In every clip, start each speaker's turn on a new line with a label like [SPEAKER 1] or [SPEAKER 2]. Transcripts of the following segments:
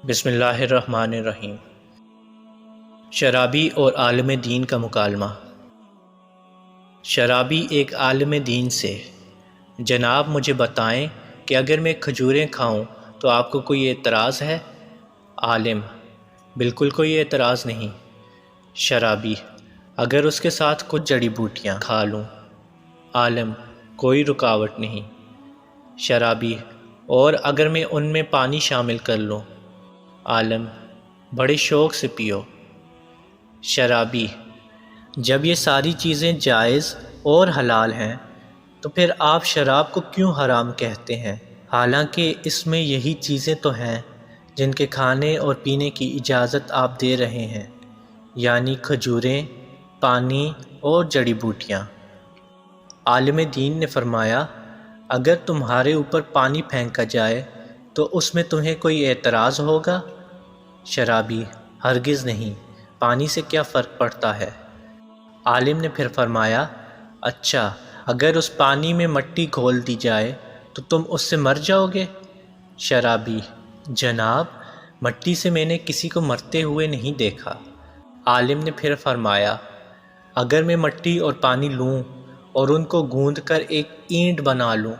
[SPEAKER 1] بسم اللہ الرحمن الرحیم۔ شرابی اور عالم دین کا مکالمہ۔ شرابی ایک عالم دین سے: جناب مجھے بتائیں کہ اگر میں کھجوریں کھاؤں تو آپ کو کوئی اعتراض ہے؟ عالم: بالکل کوئی اعتراض نہیں۔ شرابی: اگر اس کے ساتھ کچھ جڑی بوٹیاں کھا لوں؟ عالم: کوئی رکاوٹ نہیں۔ شرابی: اور اگر میں ان میں پانی شامل کر لوں؟ عالم: بڑے شوق سے پیو۔ شرابی: جب یہ ساری چیزیں جائز اور حلال ہیں تو پھر آپ شراب کو کیوں حرام کہتے ہیں، حالانکہ اس میں یہی چیزیں تو ہیں جن کے کھانے اور پینے کی اجازت آپ دے رہے ہیں، یعنی کھجوریں، پانی اور جڑی بوٹیاں۔ عالم دین نے فرمایا: اگر تمہارے اوپر پانی پھینکا جائے تو اس میں تمہیں کوئی اعتراض ہوگا؟ شرابی: ہرگز نہیں، پانی سے کیا فرق پڑتا ہے؟ عالم نے پھر فرمایا: اچھا، اگر اس پانی میں مٹی گھول دی جائے تو تم اس سے مر جاؤ گے؟ شرابی: جناب مٹی سے میں نے کسی کو مرتے ہوئے نہیں دیکھا۔ عالم نے پھر فرمایا: اگر میں مٹی اور پانی لوں اور ان کو گوندھ کر ایک اینٹ بنا لوں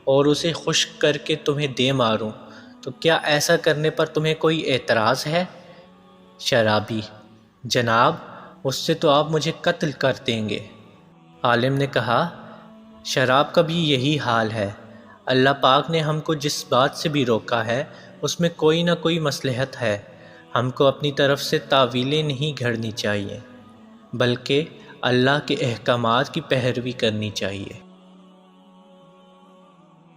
[SPEAKER 1] اور اسے خشک کر کے تمہیں دے ماروں تو کیا ایسا کرنے پر تمہیں کوئی اعتراض ہے؟ شرابی: جناب اس سے تو آپ مجھے قتل کر دیں گے۔ عالم نے کہا: شراب کا بھی یہی حال ہے۔ اللہ پاک نے ہم کو جس بات سے بھی روکا ہے اس میں کوئی نہ کوئی مصلحت ہے۔ ہم کو اپنی طرف سے تاویلیں نہیں گھڑنی چاہیے، بلکہ اللہ کے احکامات کی پیروی کرنی چاہیے۔